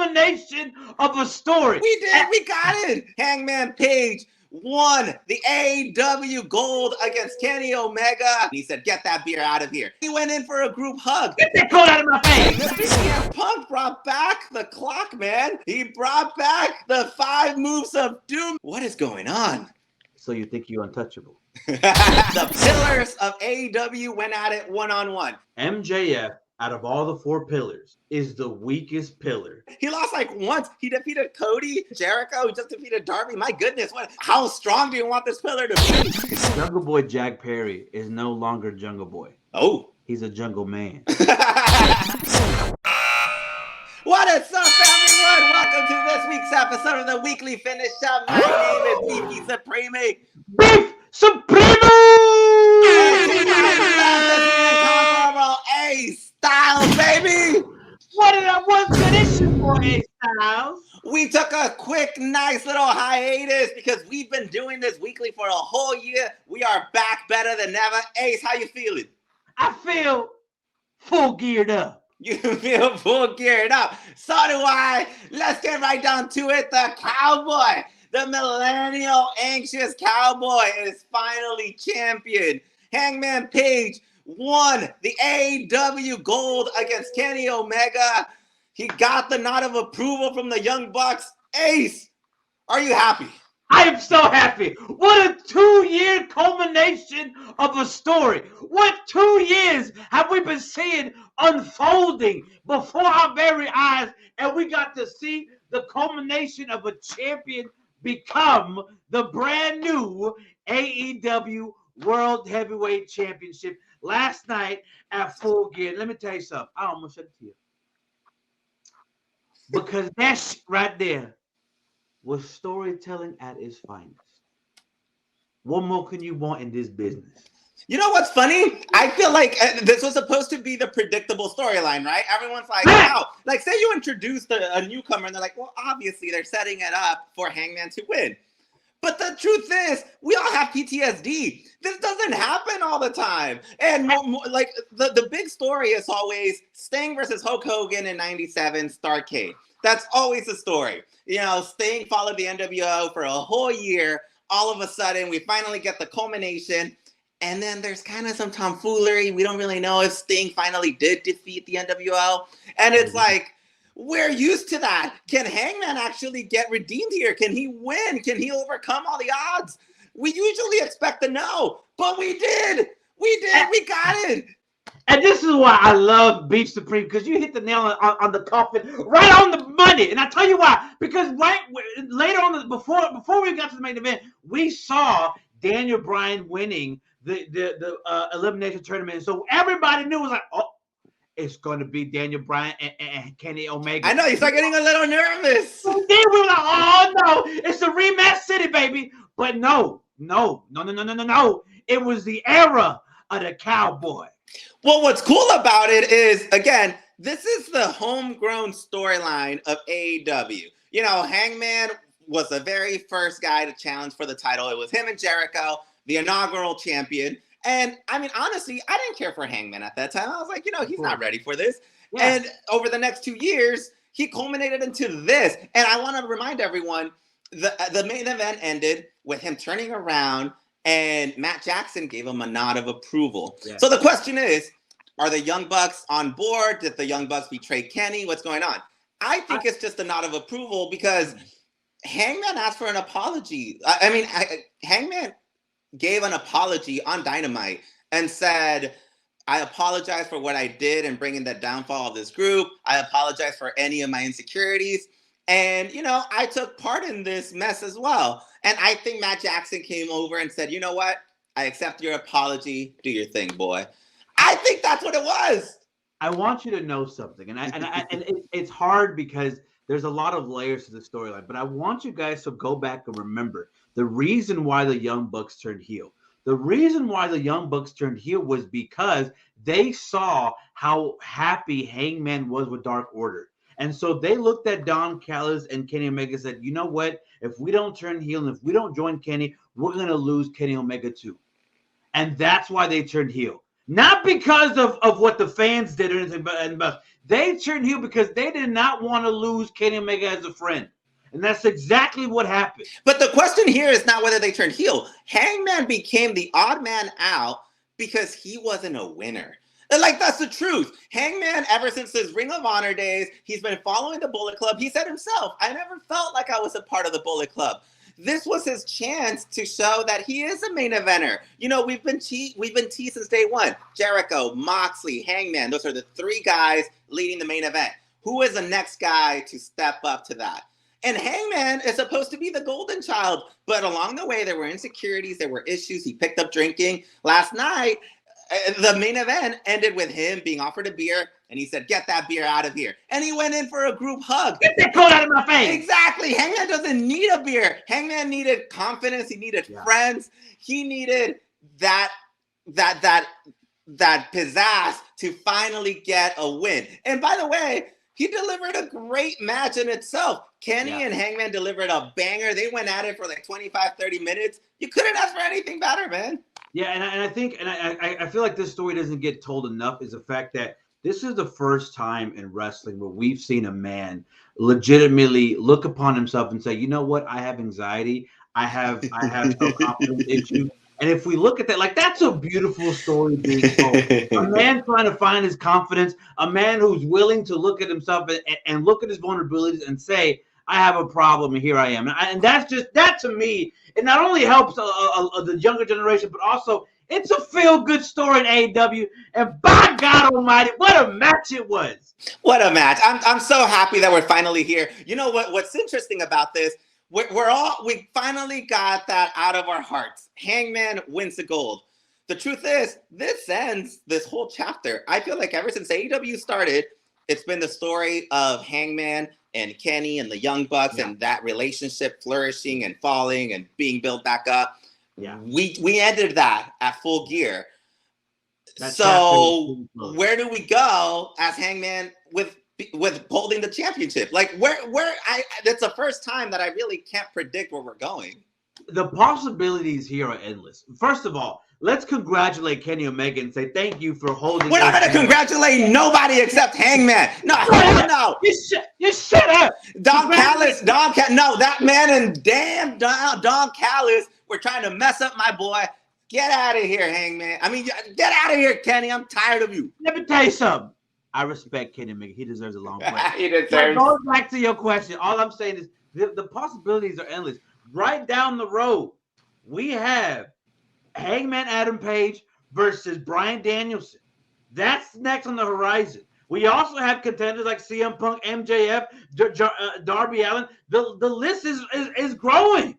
culmination of a story. We did. We got it. Hangman Page won the AEW Gold against Kenny Omega. He said, get that beer out of here. He went in for a group hug. Get that coat out of my face. CM Punk brought back the clock, man. He brought back the 5 moves of doom. What is going on? So you think you're untouchable? The pillars of AEW went at it one-on-one. MJF, out of all the 4 pillars, is the weakest pillar. He lost like once. He defeated Cody, Jericho. He just defeated Darby. My goodness, how strong do you want this pillar to be? Jungle Boy Jack Perry is no longer Jungle Boy. Oh. He's a jungle man. What is up, everyone? Welcome to this week's episode of the Weekly Finish Up. My name is Beefy Supreme. Beef Supreme! Incomparable A-Styles, baby! What's the issue for A-Styles? We took a quick, nice little hiatus because we've been doing this weekly for a whole year. We are back better than ever. Ace, how you feeling? I feel full geared up. You feel full geared up. So do I. Let's get right down to it. The Cowboy, the millennial anxious Cowboy, is finally champion. Hangman Page won the AEW Gold against Kenny Omega. He got the nod of approval from the Young Bucks. Ace, are you happy? I am so happy. What a 2-year culmination of a story. What 2 years have we been seeing unfolding before our very eyes, and we got to see the culmination of a champion become the brand new AEW World Heavyweight Championship last night at Full Gear. Let me tell you something. I almost said it to you. Because that shit right there was storytelling at its finest. What more can you want in this business? You know what's funny? I feel like this was supposed to be the predictable storyline, right? Everyone's like, wow. Like, say you introduced a newcomer and they're like, well, obviously they're setting it up for Hangman to win. But the truth is, we all have PTSD. This doesn't happen all the time. And like the big story is always Sting versus Hulk Hogan in '97, Starrcade. That's always the story. You know, Sting followed the NWO for a whole year. All of a sudden, we finally get the culmination. And then there's kind of some tomfoolery. We don't really know if Sting finally did defeat the NWO. And it's like, we're used to that. Can Hangman actually get redeemed here? Can he win? Can he overcome all the odds? We usually expect a no, but we did. We got it. And this is why I love Beef Supreme, because you hit the nail on the coffin, right on the money. And I tell you why, because right later on, before we got to the main event, we saw Daniel Bryan winning the elimination tournament. So everybody knew it was like, oh, it's going to be Daniel Bryan and Kenny Omega. I know, you start getting a little nervous. So then we were like, oh no, it's the rematch city, baby. But no. It was the era of the Cowboy. Well, what's cool about it is, again, this is the homegrown storyline of AEW. You know, Hangman was the very first guy to challenge for the title. It was him and Jericho, the inaugural champion. And I mean, honestly, I didn't care for Hangman at that time. I was like, you know, he's not ready for this. Yeah. And over the next 2 years, he culminated into this. And I want to remind everyone, the main event ended with him turning around and Matt Jackson gave him a nod of approval. Yeah. So the question is, are the Young Bucks on board? Did the Young Bucks betray Kenny? What's going on? I think it's just a nod of approval because Hangman asked for an apology. Hangman gave an apology on Dynamite and said, I apologize for what I did in bringing the downfall of this group. I apologize for any of my insecurities. And, you know, I took part in this mess as well. And I think Matt Jackson came over and said, you know what? I accept your apology. Do your thing, boy. I think that's what it was. I want you to know something. And it's hard because there's a lot of layers to the storyline. But I want you guys to go back and remember the reason why the Young Bucks turned heel. The reason why the Young Bucks turned heel was because they saw how happy Hangman was with Dark Order. And so they looked at Don Callis and Kenny Omega and said, you know what? If we don't turn heel and if we don't join Kenny, we're going to lose Kenny Omega too. And that's why they turned heel. Not because of what the fans did or anything, but they turned heel because they did not want to lose Kenny Omega as a friend. And that's exactly what happened. But the question here is not whether they turned heel. Hangman became the odd man out because he wasn't a winner. Like, that's the truth. Hangman, ever since his Ring of Honor days, he's been following the Bullet Club. He said himself, I never felt like I was a part of the Bullet Club. This was his chance to show that he is a main eventer. You know, we've been teased since day one. Jericho, Moxley, Hangman, those are the three guys leading the main event. Who is the next guy to step up to that? And Hangman is supposed to be the golden child. But along the way, there were insecurities, there were issues. He picked up drinking. Last night, the main event ended with him being offered a beer, and he said, get that beer out of here. And he went in for a group hug. Get that coat out of my face. Exactly. Hangman doesn't need a beer. Hangman needed confidence. He needed friends. He needed that pizzazz to finally get a win. And by the way, he delivered a great match in itself. Kenny and Hangman delivered a banger. They went at it for like 25, 30 minutes. You couldn't ask for anything better, man. Yeah, and I think, and I feel like this story doesn't get told enough, is the fact that this is the first time in wrestling where we've seen a man legitimately look upon himself and say, you know what, I have anxiety, I have self-confidence issues. And if we look at that, like, that's a beautiful story being told. A man trying to find his confidence, a man who's willing to look at himself and look at his vulnerabilities and say, I have a problem, and here I am. And that's just, that to me, it not only helps the younger generation, but also it's a feel-good story in AEW. And by God Almighty, what a match it was! What a match! I'm so happy that we're finally here. You know what's interesting about this? We finally got that out of our hearts. Hangman wins the gold. The truth is, this ends this whole chapter. I feel like ever since AEW started, it's been the story of Hangman and Kenny and the Young Bucks and that relationship flourishing and falling and being built back up. Yeah, we ended that at Full Gear. So where do we go as Hangman with holding the championship? Like that's the first time that I really can't predict where we're going. The possibilities here are endless. First of all, let's congratulate Kenny Omega and say thank you for holding. We're not going to congratulate nobody except Hangman. No. You shut up. Don Callis, no, that man and damn Don Callis were trying to mess up my boy. Get out of here, Hangman. I mean, get out of here, Kenny. I'm tired of you. Let me tell you something. I respect Kenny Omega. He deserves a long break. He deserves. Going back to your question, all I'm saying is the possibilities are endless. Right down the road, we have Hangman Adam Page versus Bryan Danielson. That's next on the horizon. We also have contenders like CM Punk, MJF, Darby Allin. The list is growing.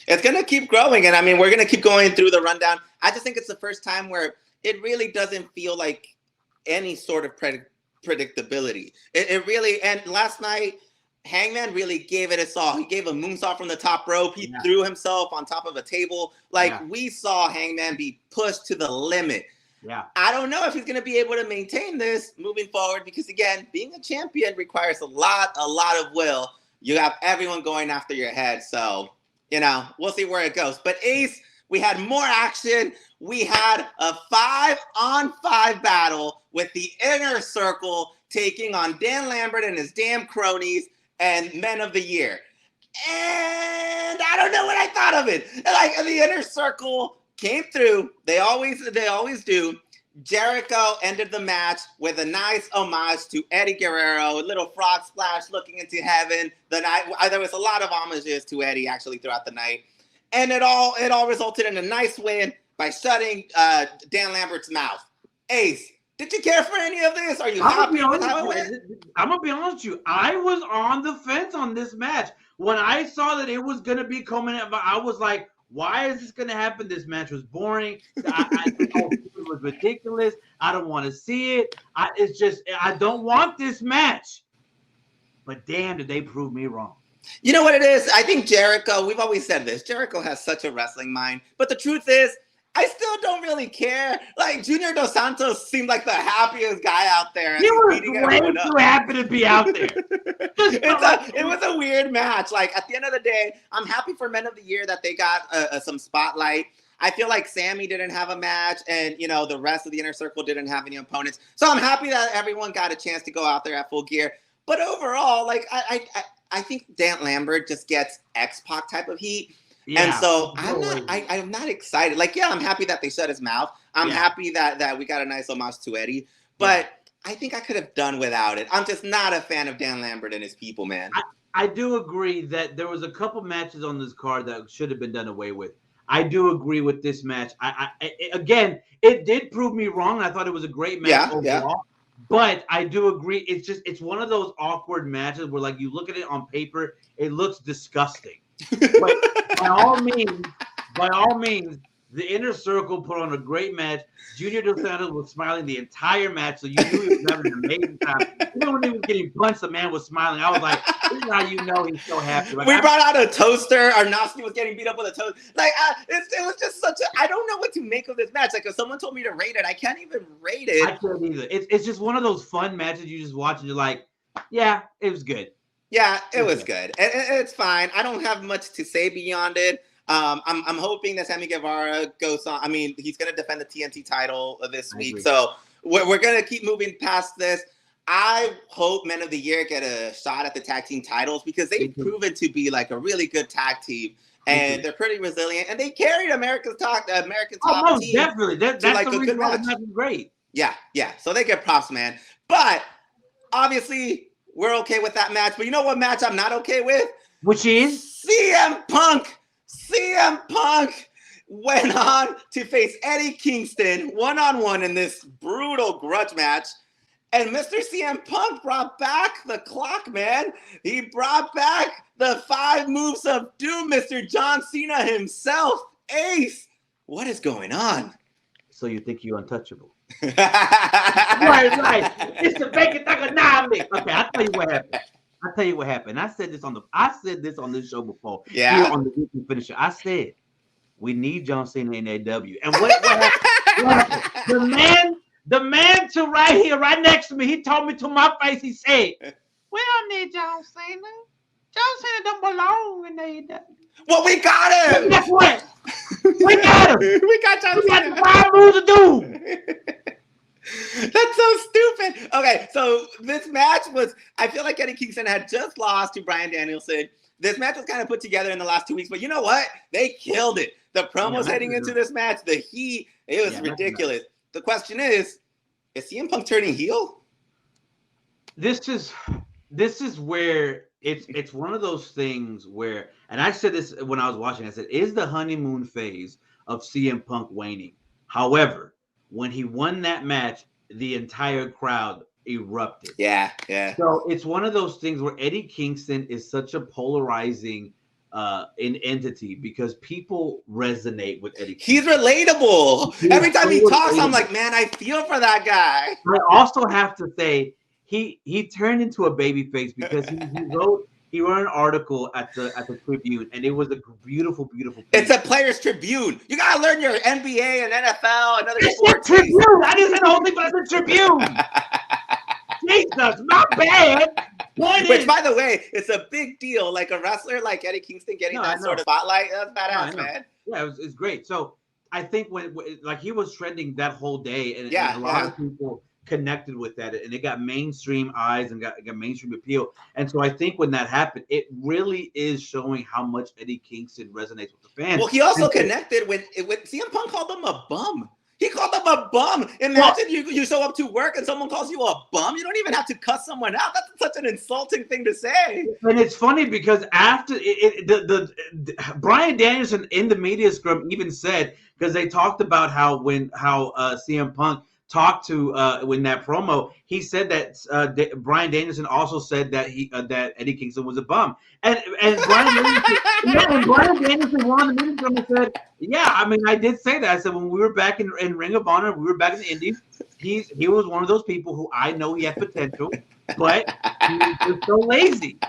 It's going to keep growing. And I mean, we're going to keep going through the rundown. I just think it's the first time where it really doesn't feel like any sort of predictability. It really, and last night, Hangman really gave it his all. He gave a moonsault from the top rope. He threw himself on top of a table. We saw Hangman be pushed to the limit. Yeah. I don't know if he's going to be able to maintain this moving forward because, again, being a champion requires a lot of will. You have everyone going after your head. So, we'll see where it goes. But Ace, we had more action. We had a 5-on-5 battle with the Innce Circle taking on Dan Lambert and his damn cronies and Men of the Year. And I don't know what I thought of it. Like, the Innce Circle came through. They always do. Jericho ended the match with a nice homage to Eddie Guerrero, a little frog splash looking into heaven. There was a lot of homages to Eddie actually throughout the night. And it all resulted in a nice win by shutting Dan Lambert's mouth. Ace, did you care for any of this? Are you happy with how it went? I'm going to be honest with you. I was on the fence on this match. When I saw that it was going to be culminating, I was like, why is this going to happen? This match was boring. It was ridiculous. I don't want to see it. I don't want this match. But damn, did they prove me wrong. You know what it is? I think Jericho, we've always said this, Jericho has such a wrestling mind. But the truth is, I still don't really care. Like, Junior Dos Santos seemed like the happiest guy out there. He was way too happy to be out there. It was a weird match. Like, at the end of the day, I'm happy for Men of the Year that they got some spotlight. I feel like Sammy didn't have a match, and the rest of the Inner Circle didn't have any opponents. So I'm happy that everyone got a chance to go out there at full gear. But overall, like I think Dan Lambert just gets X-Pac type of heat. Yeah, and so I'm not excited. Like, yeah, I'm happy that they shut his mouth. I'm happy that we got a nice homage to Eddie. But I think I could have done without it. I'm just not a fan of Dan Lambert and his people, man. I do agree that there was a couple matches on this card that should have been done away with. I do agree with this match. Again, it did prove me wrong. I thought it was a great match overall. Yeah. But I do agree. It's one of those awkward matches where, like, you look at it on paper, it looks disgusting. But by all means, the Inner Circle put on a great match. Junior Dos Santos was smiling the entire match, so you knew he was having an amazing time. Even when he was getting punched, the man was smiling. I was like, this is how you know he's so happy. Like, we brought out a toaster. Arnowski was getting beat up with a toaster. Like, it was just such a... I don't know what to make of this match. Like, if someone told me to rate it, I can't even rate it. I can't either. It's just one of those fun matches you just watch and you're like, yeah, it was good. Yeah, it was good. It's fine. I don't have much to say beyond it. I'm hoping that Sammy Guevara goes on. I mean, he's going to defend the TNT title this week. So we're going to keep moving past this. I hope Men of the Year get a shot at the tag team titles because they've proven to be like a really good tag team. And they're pretty resilient. And they carried American top team. Definitely. That's like a good match. Great. Yeah. So they get props, man. But obviously, we're okay with that match. But you know what match I'm not okay with? Which is? CM Punk. CM Punk went on to face Eddie Kingston one-on-one in this brutal grudge match. And Mr. CM Punk brought back the clock, man. He brought back the 5 moves of doom, Mr. John Cena himself. Ace, what is going on? So you think you're untouchable? right. It's the bacon takanami. Okay, I'll tell you what happened. I said this on this show before. Yeah. Here on the Weekly Finisher. I said we need John Cena in AEW. And what happened? The man to right next to me, he told me to my face, he said, we don't need John Cena. John Cena don't belong in AEW. Well, we got him. Guess what? We got him. We got John Cena. We got the 5 moves of doom. That's so stupid. Okay, so this match was, I feel like Eddie Kingston had just lost to Bryan Danielson. This match was kind of put together in the last 2 weeks, but you know what? They killed it. The promos heading into this match, the heat, it was ridiculous. The question is CM Punk turning heel? This is where it's one of those things where, and I said this when I was watching, I said, is the honeymoon phase of CM Punk waning? However, when he won that match, the entire crowd erupted. Yeah. So it's one of those things where Eddie Kingston is such a polarizing entity because people resonate with Eddie Kingston. He's relatable. Every time he talks, I'm like, man, I feel for that guy. I also have to say he turned into a babyface because he wrote an article at the Tribune, and it was a beautiful piece. It's a Players Tribune. You gotta learn your NBA and NFL and other sports. Tribune. I didn't say the whole thing, but it's a Tribune. Jesus, not bad. Which, by the way, it's a big deal. Like a wrestler like Eddie Kingston getting that sort of spotlight. That's badass, man. Yeah, it's great. So I think when like he was trending that whole day, and a lot of people connected with that, and it got mainstream eyes and got mainstream appeal. And so I think when that happened, it really is showing how much Eddie Kingston resonates with the fans. Well, he also connected when CM Punk called him a bum. He called him a bum. Imagine you show up to work and someone calls you a bum. You don't even have to cuss someone out. That's such an insulting thing to say. And it's funny because after Bryan Danielson in the media scrum even said, because they talked about how CM Punk talked to in that promo, he said that Bryan Danielson also said that that Eddie Kingston was a bum, and Bryan Danielson won the meeting and said, yeah, I mean, I did say that. I said when we were back in Ring of Honor, we were back in the Indies, he was one of those people who I know he had potential, but he was just so lazy.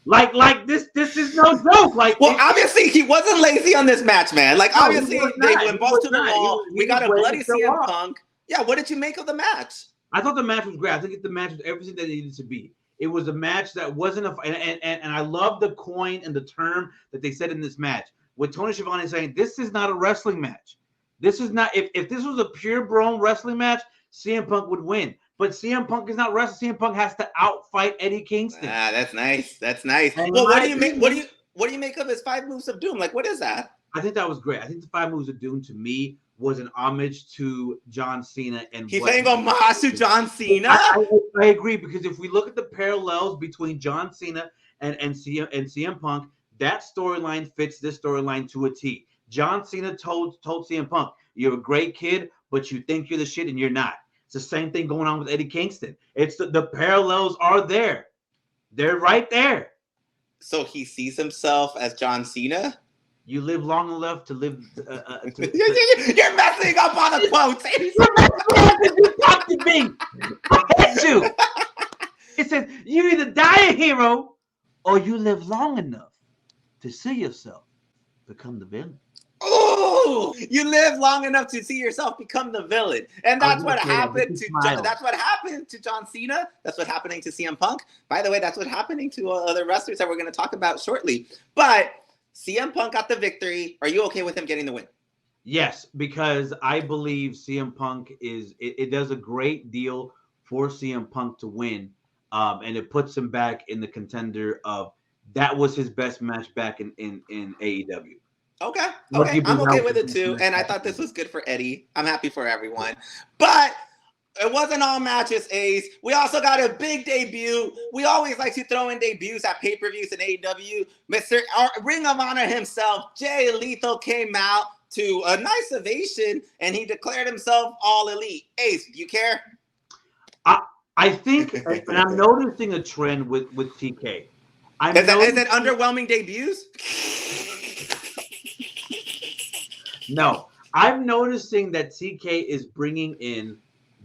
Like this is no joke. Like, well, obviously he wasn't lazy on this match, man. Like, obviously they went balls to the wall. We got a bloody CM Punk. Yeah, what did you make of the match? I thought the match was great. I think the match was everything that it needed to be. It was a match that wasn't and I love the coin and the term that they said in this match. with Tony Schiavone saying this is not a wrestling match. This is not. If this was a pure bro wrestling match, CM Punk would win. But CM Punk is not wrestling. CM Punk has to outfight Eddie Kingston. Ah, that's nice. That's nice. And Well, what do you make? What do you make of his 5 moves of doom? Like, what is that? I think that was great. I think the 5 moves of doom to me was an homage to John Cena and he's saying homage to John Cena. I agree, because if we look at the parallels between John Cena and CM Punk, that storyline fits this storyline to a T. John Cena told CM Punk, "You're a great kid, but you think you're the shit and you're not." It's the same thing going on with Eddie Kingston. It's the parallels are there. They're right there. So he sees himself as John Cena? You live long enough to live. You're messing up on the quotes. Talk to me. I hate you. It says you either die a hero or you live long enough to see yourself become the villain. Oh, you live long enough to see yourself become the villain, and that's what happened to John Cena. That's what's happening to CM Punk. By the way, that's what's happening to other wrestlers that we're going to talk about shortly. But CM Punk got the victory. Are you okay with him getting the win? Yes, because I believe CM Punk it does a great deal for CM Punk to win, and it puts him back in the contender of that was his best match back in AEW. Okay. I'm okay with it too. And I thought this was good for Eddie. I'm happy for everyone. But it wasn't all matches, Ace. We also got a big debut. We always like to throw in debuts at pay-per-views in AEW. Mr. Ring of Honor himself, Jay Lethal, came out to a nice ovation, and he declared himself all elite. Ace, do you care? I think, and I'm noticing a trend with TK. Is that underwhelming debuts? No, I'm noticing that TK is bringing in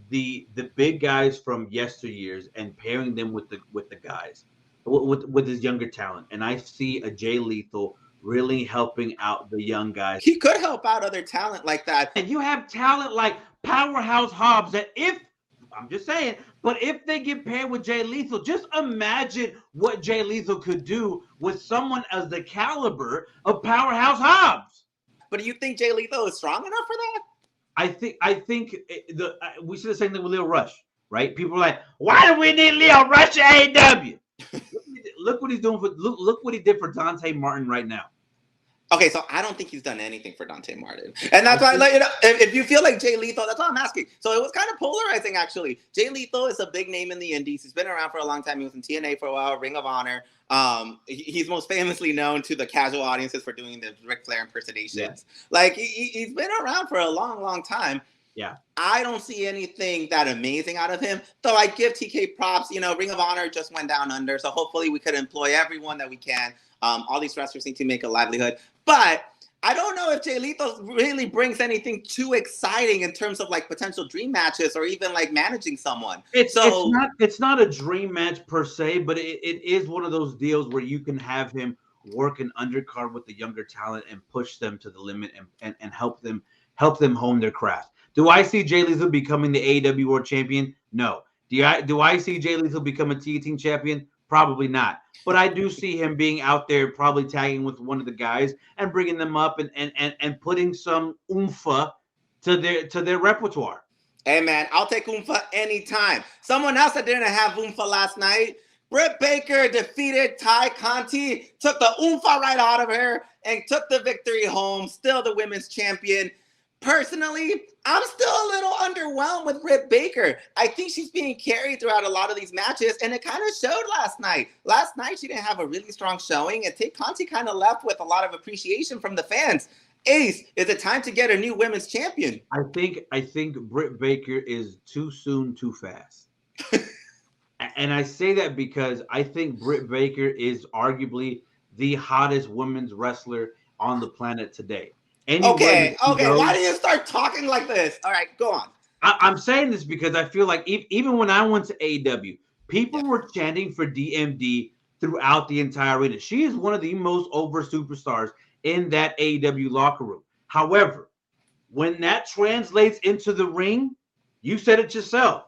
the big guys from yesteryears and pairing them with the guys with his younger talent, and I see a Jay Lethal really helping out the young guys. He could help out other talent like that, and you have talent like Powerhouse Hobbs that I'm just saying, but if they get paired with Jay Lethal, just imagine what Jay Lethal could do with someone as the caliber of Powerhouse Hobbs. But do you think Jay Lethal is strong enough for that? I think we see the same thing with Leo Rush, right? People are like, why do we need Leo Rush at AEW? Look what he's doing look what he did for Dante Martin right now. Okay, so I don't think he's done anything for Dante Martin. And that's why, if you feel like Jay Lethal, that's what I'm asking. So it was kind of polarizing, actually. Jay Lethal is a big name in the indies. He's been around for a long time. He was in TNA for a while, Ring of Honor. He's most famously known to the casual audiences for doing the Ric Flair impersonations. Yeah. Like, he's been around for a long, long time. Yeah. I don't see anything that amazing out of him, though I give TK props. Ring of Honor just went down under, so hopefully we could employ everyone that we can. All these wrestlers need to make a livelihood. But I don't know if Jay Lethal really brings anything too exciting in terms of like potential dream matches or even like managing someone. It's not a dream match per se, but it is one of those deals where you can have him work an undercard with the younger talent and push them to the limit and help them hone their craft. Do I see Jay Lethal becoming the AEW World Champion? No. Do I see Jay Lethal become a T Team Champion? Probably not. But I do see him being out there, probably tagging with one of the guys and bringing them up and putting some oompha to their repertoire. Hey, man, I'll take oompha anytime. Someone else that didn't have oompha last night, Britt Baker defeated Ty Conti, took the oompha right out of her, and took the victory home. Still the women's champion. Personally, I'm still a little underwhelmed with Britt Baker. I think she's being carried throughout a lot of these matches, and it kind of showed last night. Last night, she didn't have a really strong showing, and Tay Conti kind of left with a lot of appreciation from the fans. Ace, is it time to get a new women's champion? I think Britt Baker is too soon, too fast. And I say that because I think Britt Baker is arguably the hottest women's wrestler on the planet today. Okay. Why do you start talking like this? All right, go on. I'm saying this because I feel like even when I went to AEW, people were chanting for DMD throughout the entire arena. She is one of the most over superstars in that AEW locker room. However, when that translates into the ring, you said it yourself.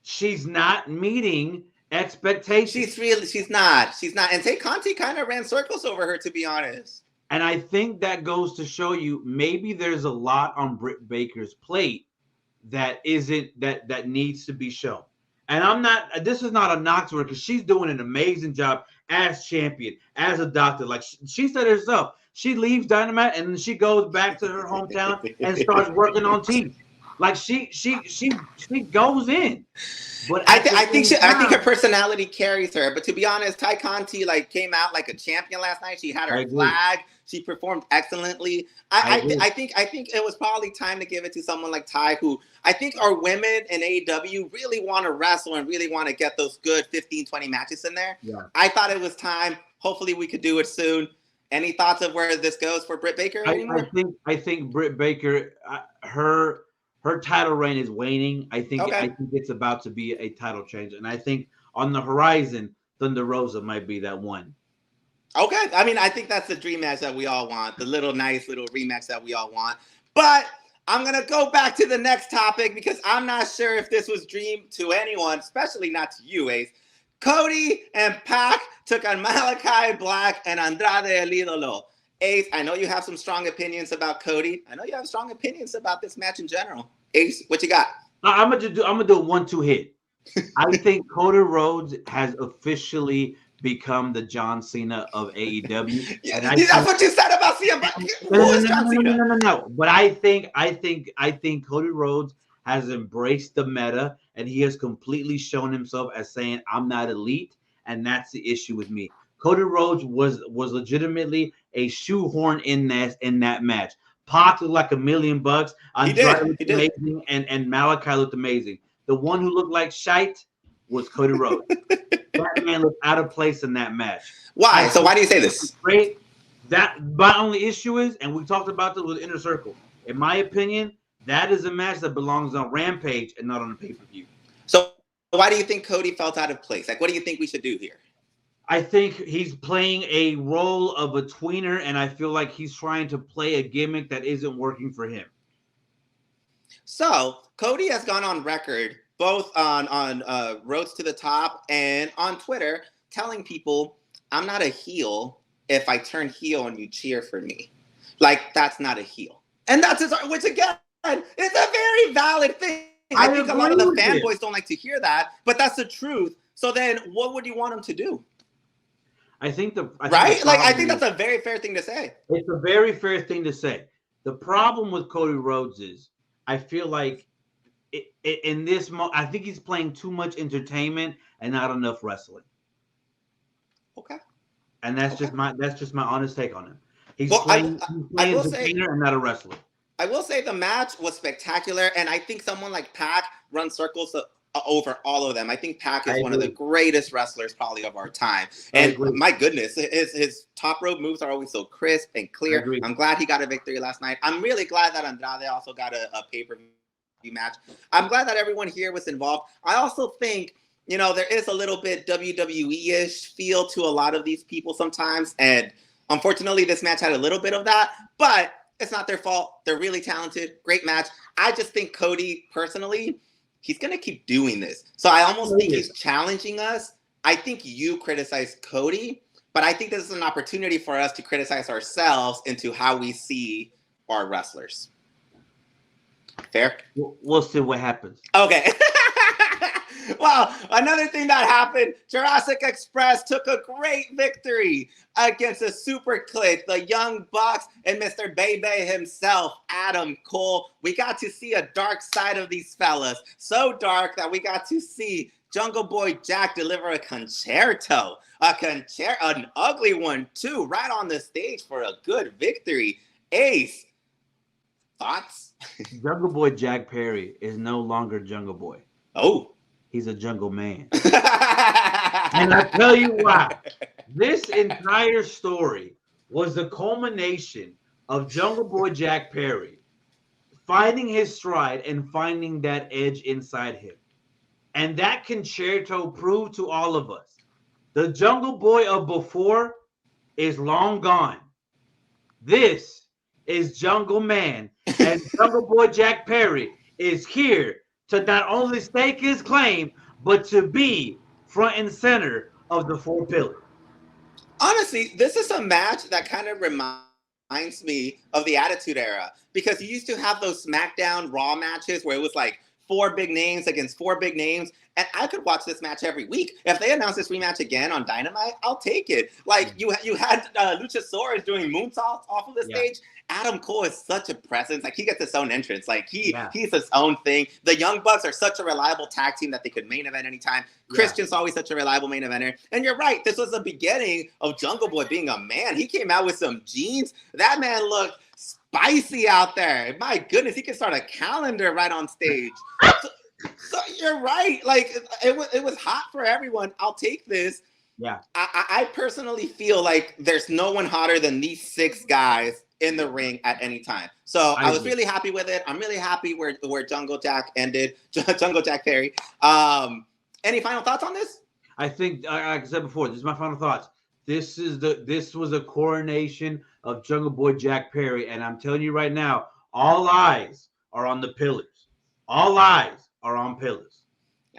She's not meeting expectations. She's not. And Tay Conti kind of ran circles over her, to be honest. And I think that goes to show you maybe there's a lot on Britt Baker's plate that needs to be shown. And I'm not. This is not a knock to her because she's doing an amazing job as champion, as a doctor. Like she said herself, she leaves Dynamite and then she goes back to her hometown and starts working on TV. Like she goes in. But I think her personality carries her. But to be honest, Ty Conti like came out like a champion last night. She had her flag. She performed excellently. I think it was probably time to give it to someone like Ty, who I think our women in AEW really want to wrestle and really want to get those good 15, 20 matches in there. Yeah. I thought it was time. Hopefully we could do it soon. Any thoughts of where this goes for Britt Baker anymore? I think Britt Baker, her title reign is waning. I think it's about to be a title change, and I think on the horizon, Thunder Rosa might be that one. Okay, I mean, I think that's the dream match that we all want, the nice little rematch that we all want. But I'm gonna go back to the next topic because I'm not sure if this was dream to anyone, especially not to you, Ace. Cody and Pac took on Malakai Black and Andrade El Idolo. Ace, I know you have some strong opinions about Cody. I know you have strong opinions about this match in general. Ace, what you got? I'm gonna do a 1-2 hit. I think Cody Rhodes has officially become the John Cena of AEW. Yeah, that's what you said about CM Punk. No. But I think Cody Rhodes has embraced the meta, and he has completely shown himself as saying, "I'm not elite," and that's the issue with me. Cody Rhodes was legitimately a shoehorn in that match. Pac looked like $1 million. Andrade looked amazing, and Malakai looked amazing. The one who looked like shite was Cody Rhodes. That man looked out of place in that match. Why? So why do you say this? Great. That my only issue is, and we talked about this with Innce Circle. In my opinion, that is a match that belongs on Rampage and not on a pay-per-view. So why do you think Cody felt out of place? Like, what do you think we should do here? I think he's playing a role of a tweener, and I feel like he's trying to play a gimmick that isn't working for him. So Cody has gone on record, both on Roads to the Top and on Twitter, telling people, "I'm not a heel if I turn heel and you cheer for me." Like, that's not a heel. And that's his, which again, it's a very valid thing. I think a lot of the fanboys don't like to hear that, but that's the truth. So then what would you want him to do? I think that's a very fair thing to say. It's a very fair thing to say. The problem with Cody Rhodes is I feel like in this I think he's playing too much entertainment and not enough wrestling. Okay. And that's just my honest take on him. He's playing entertainer and not a wrestler. I will say the match was spectacular, and I think someone like Pac runs circles over all of them. I think Pac is one of the greatest wrestlers probably of our time. And my goodness, his top rope moves are always so crisp and clear. I'm glad he got a victory last night. I'm really glad that Andrade also got a pay-per-view match. I'm glad that everyone here was involved. I also think, there is a little bit WWE-ish feel to a lot of these people sometimes. And unfortunately, this match had a little bit of that. But it's not their fault. They're really talented. Great match. I just think Cody, personally, he's going to keep doing this. So I almost think he's challenging us. I think you criticize Cody, but I think this is an opportunity for us to criticize ourselves into how we see our wrestlers. Fair? We'll see what happens. Okay. Well, another thing that happened, Jurassic Express took a great victory against the SuperKliq, the Young Bucks, and Mr. Bebe himself, Adam Cole. We got to see a dark side of these fellas. So dark that we got to see Jungle Boy Jack deliver a concerto, an ugly one too, right on the stage for a good victory. Ace, thoughts? Jungle Boy Jack Perry is no longer Jungle Boy. Oh. He's a jungle man. And I tell you why. This entire story was the culmination of Jungle Boy Jack Perry finding his stride and finding that edge inside him. And that concerto proved to all of us, the Jungle Boy of before is long gone. This is Jungle Man. And Jungle Boy Jack Perry is here to not only stake his claim, but to be front and center of the 4 pillars. Honestly, this is a match that kind of reminds me of the Attitude Era, because you used to have those SmackDown Raw matches where it was like 4 big names against 4 big names, and I could watch this match every week. If they announce this rematch again on Dynamite, I'll take it. Like you had Luchasaurus doing moonsaults off of the stage. Adam Cole is such a presence. Like he gets his own entrance. Like he's his own thing. The Young Bucks are such a reliable tag team that they could main event anytime. Christian's always such a reliable main eventer. And you're right. This was the beginning of Jungle Boy being a man. He came out with some jeans. That man looked spicy out there. My goodness, he could start a calendar right on stage. So you're right. Like it was hot for everyone. I'll take this. Yeah. I personally feel like there's no one hotter than these 6 guys in the ring at any time. So I was really happy with it. I'm really happy where Jungle Jack ended. Jungle Jack Perry. Any final thoughts on this? I think, like I said before, this is my final thoughts. This was a coronation of Jungle Boy Jack Perry, and I'm telling you right now, all eyes are on the pillars. All eyes are on pillars.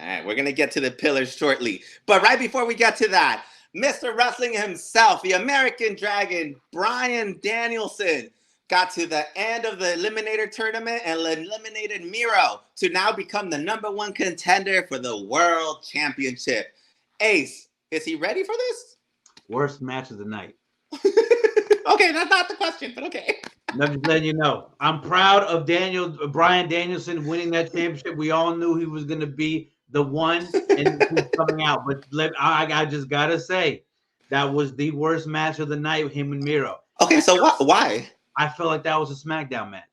All right, we're gonna get to the pillars shortly, but right before we get to that, Mr. Wrestling himself, the American Dragon, Bryan Danielson, got to the end of the Eliminator tournament and eliminated Miro to now become the #1 contender for the World Championship. Ace, is he ready for this? Worst match of the night. Okay, that's not the question, but okay. I'm just letting you know. I'm proud of Bryan Danielson winning that championship. We all knew he was going to be the one and he's coming out. But I just got to say, that was the worst match of the night with him and Miro. Okay, so why? I felt like that was a SmackDown match.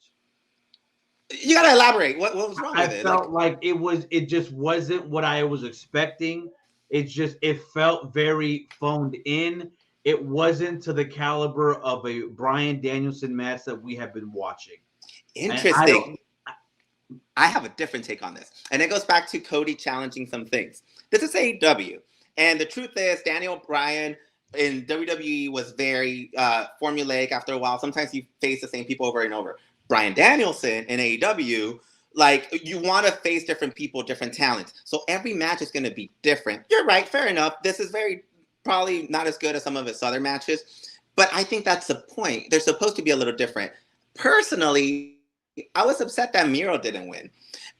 You got to elaborate. What was wrong with it? I felt like it just wasn't what I was expecting. It felt very phoned in. It wasn't to the caliber of a Bryan Danielson match that we have been watching. Interesting. I have a different take on this. And it goes back to Cody challenging some things. This is AEW. And the truth is, Daniel Bryan in WWE was very formulaic after a while. Sometimes you face the same people over and over. Bryan Danielson in AEW, like, you want to face different people, different talents. So every match is going to be different. You're right. Fair enough. This is probably not as good as some of his other matches. But I think that's the point. They're supposed to be a little different. Personally, I was upset that Miro didn't win.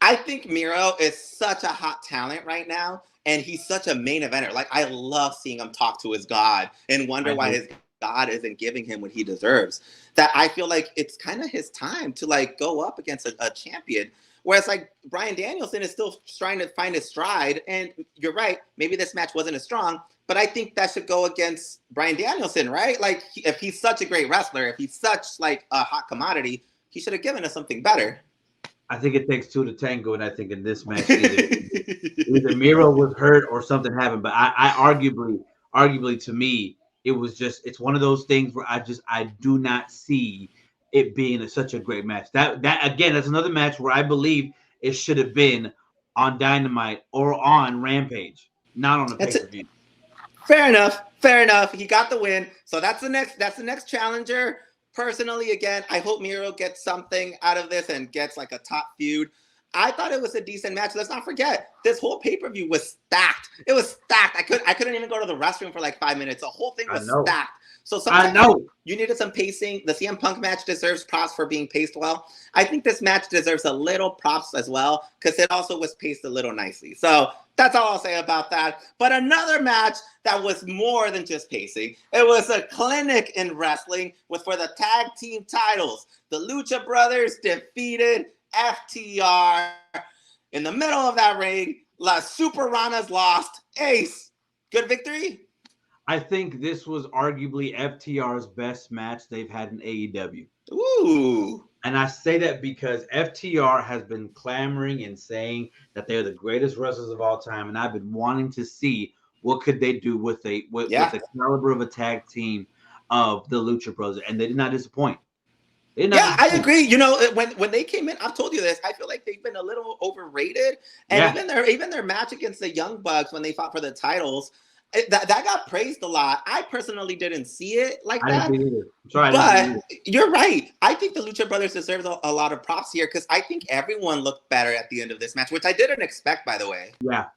I think Miro is such a hot talent right now, and he's such a main eventer. Like, I love seeing him talk to his God and wonder why his God isn't giving him what he deserves. That I feel like it's kind of his time to, like, go up against a champion. Whereas, like, Bryan Danielson is still trying to find his stride. And you're right, maybe this match wasn't as strong, but I think that should go against Bryan Danielson, right? Like, if he's such a great wrestler, if he's such, like, a hot commodity, he should have given us something better. I think it takes 2 to tango, and I think in this match, either Miro was hurt or something happened. But I arguably, to me, it's one of those things where I do not see it being such a great match. That again, that's another match where I believe it should have been on Dynamite or on Rampage, not on a pay-per-view. Fair enough. He got the win. So that's the next challenger. Personally, again, I hope Miro gets something out of this and gets like a top feud. I thought it was a decent match. Let's not forget, this whole pay-per-view was stacked. It was stacked. I couldn't even go to the restroom for like 5 minutes. The whole thing was stacked. So sometimes you needed some pacing. The CM Punk match deserves props for being paced well. I think this match deserves a little props as well because it also was paced a little nicely. So that's all I'll say about that. But another match that was more than just pacing. It was a clinic in wrestling for the tag team titles. The Lucha Brothers defeated FTR in the middle of that ring. Las Superanas lost. Ace, good victory? I think this was arguably FTR's best match they've had in AEW. Ooh. And I say that because FTR has been clamoring and saying that they're the greatest wrestlers of all time, and I've been wanting to see what could they do with the caliber of a tag team of the Lucha Bros, and they did not disappoint. I agree. You know, when they came in, I've told you this. I feel like they've been a little overrated, and even their match against the Young Bucks when they fought for the titles, that got praised a lot. I personally didn't see it like that. I didn't see it either. But you're right. I think the Lucha Brothers deserve a lot of props here because I think everyone looked better at the end of this match, which I didn't expect, by the way. Yeah,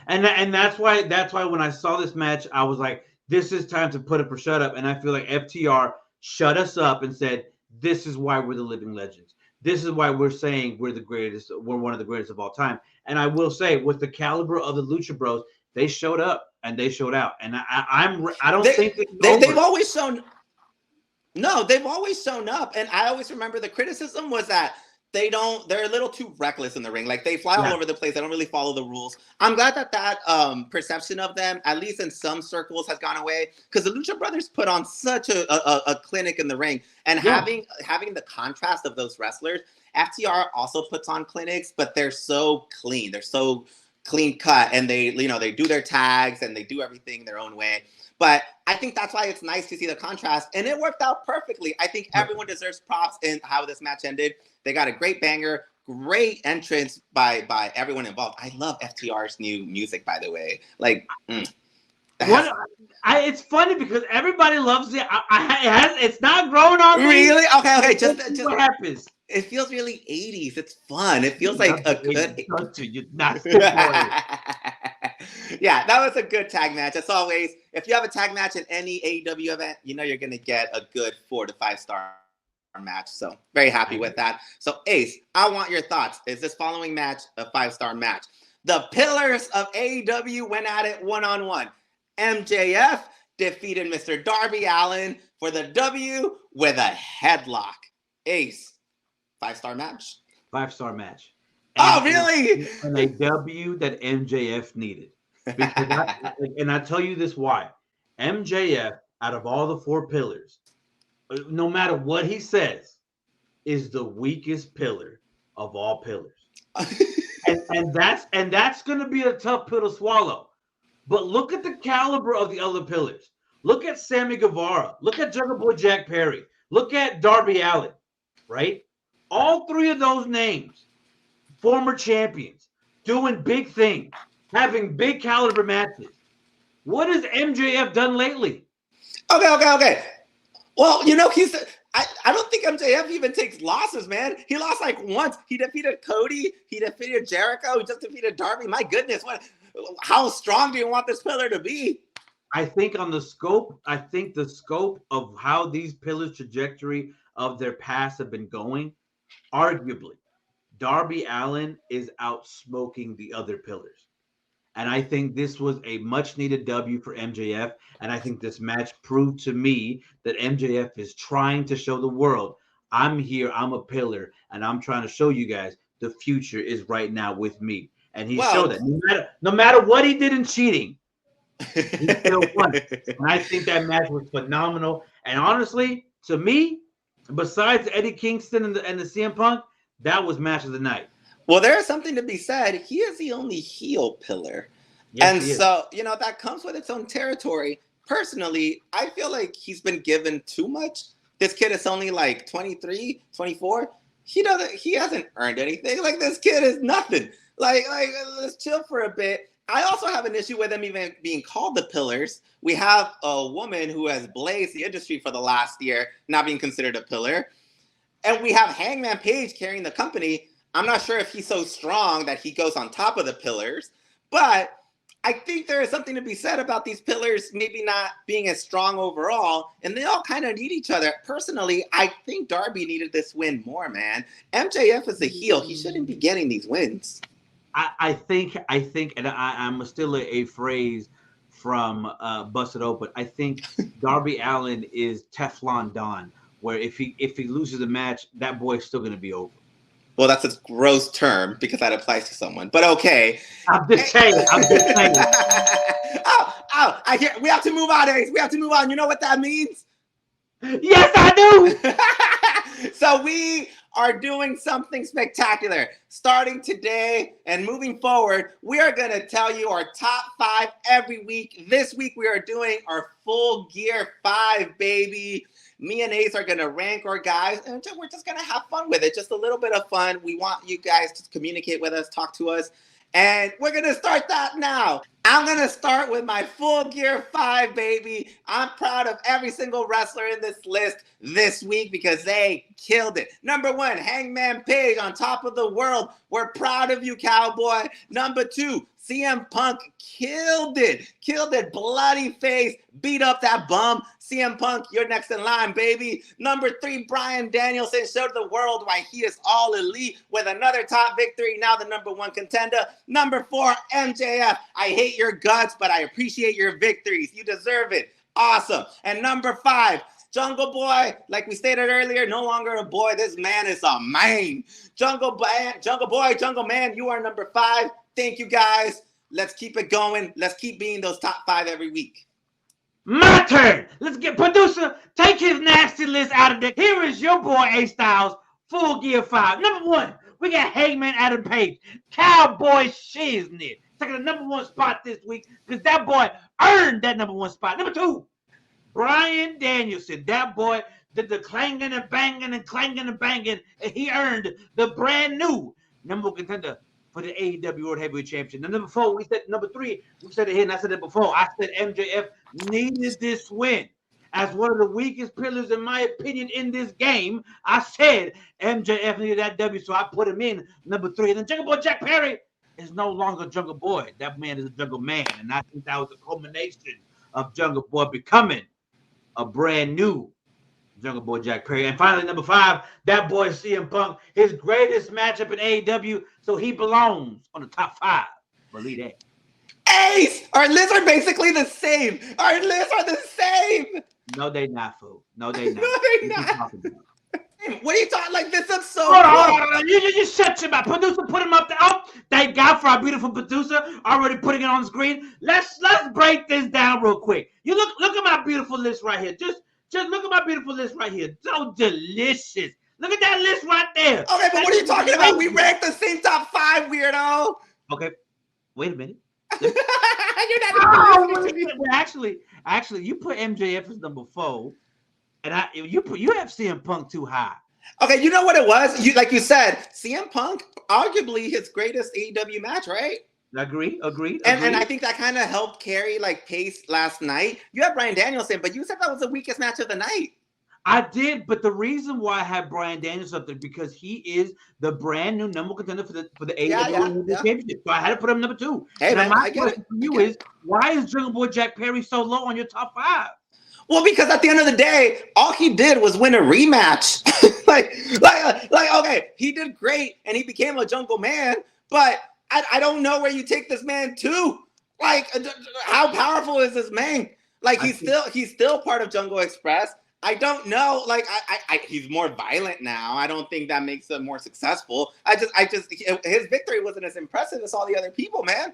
and that's why when I saw this match, I was like, this is time to put up or shut up. And I feel like FTR shut us up and said, this is why we're the living legends. This is why we're saying we're the greatest. We're one of the greatest of all time. And I will say, with the caliber of the Lucha Bros, they showed up and they showed out. And I don't think they've always shown. No, they've always shown up. And I always remember the criticism was that they're a little too reckless in the ring. Like, they fly all over the place. They don't really follow the rules. I'm glad that perception of them, at least in some circles, has gone away, because the Lucha Brothers put on such a clinic in the ring. And having the contrast of those wrestlers, FTR also puts on clinics, but they're so clean. They're so clean cut, and they do their tags and they do everything their own way. But I think that's why it's nice to see the contrast, and it worked out perfectly. I think everyone deserves props in how this match ended. They got a great banger, great entrance by everyone involved. I love FTR's new music, by the way. Like, it's funny because everybody loves it. It's not growing on me. Really? Okay. Just what happens? It feels really 80s. It's fun. It feels like a good. Yeah, that was a good tag match. As always, if you have a tag match in any AEW event, you're going to get a good 4 to 5 star match. So very happy with that. So Ace, I want your thoughts. Is this following match a 5-star match? The pillars of AEW went at it one-on-one. MJF defeated Mr. Darby Allin for the W with a headlock. Ace, 5-star match? 5-star match. And really? And a W that MJF needed. And I tell you this why. MJF, out of all the 4 pillars, no matter what he says, is the weakest pillar of all pillars. and that's going to be a tough pill to swallow. But look at the caliber of the other pillars. Look at Sammy Guevara. Look at Jungle Boy Jack Perry. Look at Darby Allin, right? All 3 of those names, former champions, doing big things, having big caliber matches. What has MJF done lately? Okay. Well, I don't think MJF even takes losses, man. He lost like once. He defeated Cody. He defeated Jericho. He just defeated Darby. My goodness, how strong do you want this pillar to be? I think the scope of how these pillars' trajectory of their past have been going, arguably, Darby Allin is outsmoking the other pillars. And I think this was a much-needed W for MJF. And I think this match proved to me that MJF is trying to show the world, I'm here, I'm a pillar, and I'm trying to show you guys the future is right now with me. And he showed that. No matter what he did in cheating, he still won. And I think that match was phenomenal. And honestly, to me, besides Eddie Kingston and the CM Punk, that was match of the night. Well, there's something to be said. He is the only heel pillar. Yes, and so, that comes with its own territory. Personally, I feel like he's been given too much. This kid is only like 23, 24. He hasn't earned anything. Like, this kid is nothing. Like, let's chill for a bit. I also have an issue with him even being called the pillars. We have a woman who has blazed the industry for the last year, not being considered a pillar. And we have Hangman Page carrying the company. I'm not sure if he's so strong that he goes on top of the pillars, but I think there is something to be said about these pillars maybe not being as strong overall, and they all kind of need each other. Personally, I think Darby needed this win more, man. MJF is a heel. He shouldn't be getting these wins. I think, and I'm still a phrase from Busted Open. I think Darby Allin is Teflon Don, where if he loses a match, that boy's still going to be over. Well, that's a gross term because that applies to someone. But okay. I'm just saying. I hear. We have to move on, Ace. We have to move on. You know what that means? Yes, I do. So we are doing something spectacular. Starting today and moving forward, we are going to tell you our top 5 every week. This week, we are doing our full gear 5, baby. Me and Ace are going to rank our guys, and we're just going to have fun with it. Just a little bit of fun. We want you guys to communicate with us, talk to us, and we're going to start that now. I'm going to start with my full gear 5, baby. I'm proud of every single wrestler in this list this week because they killed it. Number 1, Hangman Page on top of the world. We're proud of you, cowboy. Number 2, CM Punk killed it, bloody face, beat up that bum. CM Punk, you're next in line, baby. Number 3, Bryan Danielson showed the world why he is all elite with another top victory, now the number 1 contender. Number 4, MJF, I hate your guts, but I appreciate your victories. You deserve it. Awesome. And number 5, Jungle Boy, like we stated earlier, no longer a boy. This man is a man. Jungle Boy, Jungle Man, you are number 5. Thank you, guys. Let's keep it going. Let's keep being those top 5 every week. My turn. Let's get producer. Take his nasty list out of there. Here is your boy A Styles, Full Gear 5. Number 1, we got Hangman Adam Page, Cowboy Shiznit, taking the number 1 spot this week because that boy earned that number 1 spot. Number 2, Bryan Danielson. That boy did the clanging and banging and clanging and banging, and he earned the brand new number 1 contender for the AEW World Heavyweight Championship. And number 4, we said number 3, we said it here, and I said it before. I said MJF needed this win. As one of the weakest pillars, in my opinion, in this game, I said MJF needed that W, so I put him in number 3. And then Jungle Boy Jack Perry is no longer Jungle Boy. That man is a Jungle Man, and I think that was the culmination of Jungle Boy becoming a brand new Jungle Boy Jack Perry. And finally, number 5, that boy CM Punk, his greatest matchup in AEW, so he belongs on the top 5. Believe that. Ace! Our lists are basically the same. Our lists are the same. No, they not, fool. No, they not. No, they not. What are you talking? Like, this is so hold on. You shut your mouth. Producer, put him up there. Oh, thank God for our beautiful producer already putting it on the screen. Let's break this down real quick. You look at my beautiful list right here. Just look at my beautiful list right here. So delicious. Look at that list right there. Okay, but what are you talking about? We ranked the same top 5, weirdo. Okay, wait a minute. You're not Actually, you put MJF as number 4, and you have CM Punk too high. Okay, you know what it was? Like you said, CM Punk, arguably his greatest AEW match, right? Agreed. And I think that kind of helped carry like pace last night. You have Bryan Danielson, but you said that was the weakest match of the night. I did, but the reason why I have Bryan Danielson up there because he is the brand new number 1 contender for the AEW Championship. So I had to put him number 2. Hey, now, man, my question for you is, why is Jungle Boy Jack Perry so low on your top 5? Well, because at the end of the day, all he did was win a rematch. Okay, he did great and he became a Jungle Man, but I don't know where you take this man to. Like, how powerful is this man? Like, he's still part of Jungle Express. I don't know. Like, he's more violent now. I don't think that makes him more successful. His victory wasn't as impressive as all the other people, man.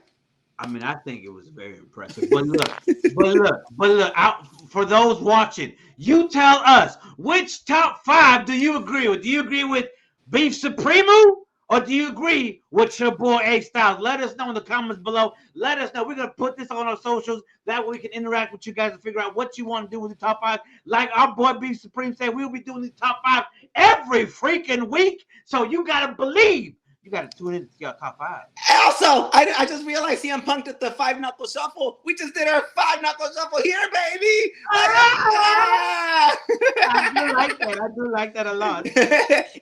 I mean, I think it was very impressive. But look, out for those watching, you tell us which top 5 do you agree with? Do you agree with Beef Supremo? Or do you agree with your boy A Styles? Let us know in the comments below. Let us know. We're going to put this on our socials. That way we can interact with you guys and figure out what you want to do with the top 5. Like our boy Beef Supreme said, we'll be doing the top 5 every freaking week. So you got to believe. You got to tune in to see our top 5. Also, I just realized CM Punk did the 5-knuckle shuffle. We just did our 5-knuckle shuffle here, baby. I do like that a lot.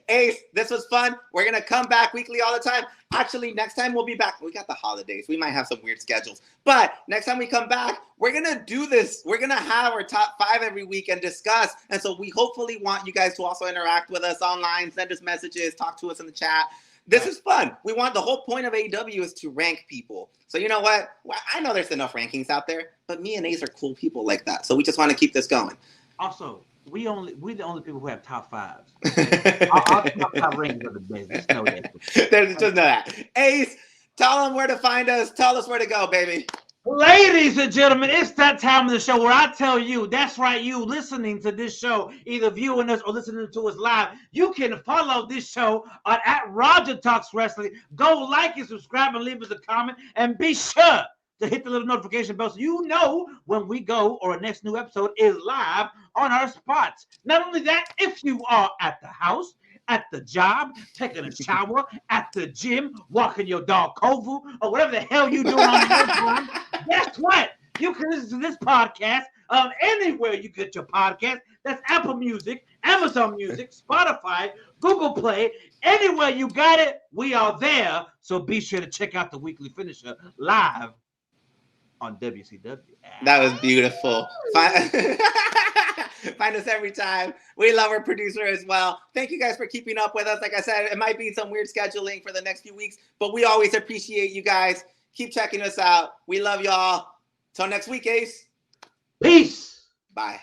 Ace, this was fun. We're going to come back weekly all the time. Actually, next time we'll be back. We got the holidays. We might have some weird schedules. But next time we come back, we're going to do this. We're going to have our top 5 every week and discuss. And so we hopefully want you guys to also interact with us online, send us messages, talk to us in the chat. This is fun. The whole point of AEW is to rank people. So you know what? Well, I know there's enough rankings out there, but me and Ace are cool people like that. So we just want to keep this going. Also, we're the only people who have top 5s. Our top 5 rankings are the best. Just know that. Just know that. Ace, tell them where to find us. Tell us where to go, baby. Ladies and gentlemen, it's that time of the show where I tell you, that's right, you listening to this show, either viewing us or listening to us live, you can follow this show at Roger Talks Wrestling. Go like and subscribe and leave us a comment, and be sure to hit the little notification bell so you know when we go or our next new episode is live on our spots. Not only that, if you are at the house, at the job, taking a shower, at the gym, walking your dog Kovu, or whatever the hell you doing on your time, guess what? You can listen to this podcast anywhere you get your podcast. That's Apple Music, Amazon Music, Spotify, Google Play. Anywhere you got it, we are there. So be sure to check out the Weekly Finisher live on WCW. That was beautiful. Find us every time. We love our producer as well. Thank you guys for keeping up with us. Like I said, it might be some weird scheduling for the next few weeks, but we always appreciate you guys. Keep checking us out. We love y'all. Till next week, Ace. Peace. Bye.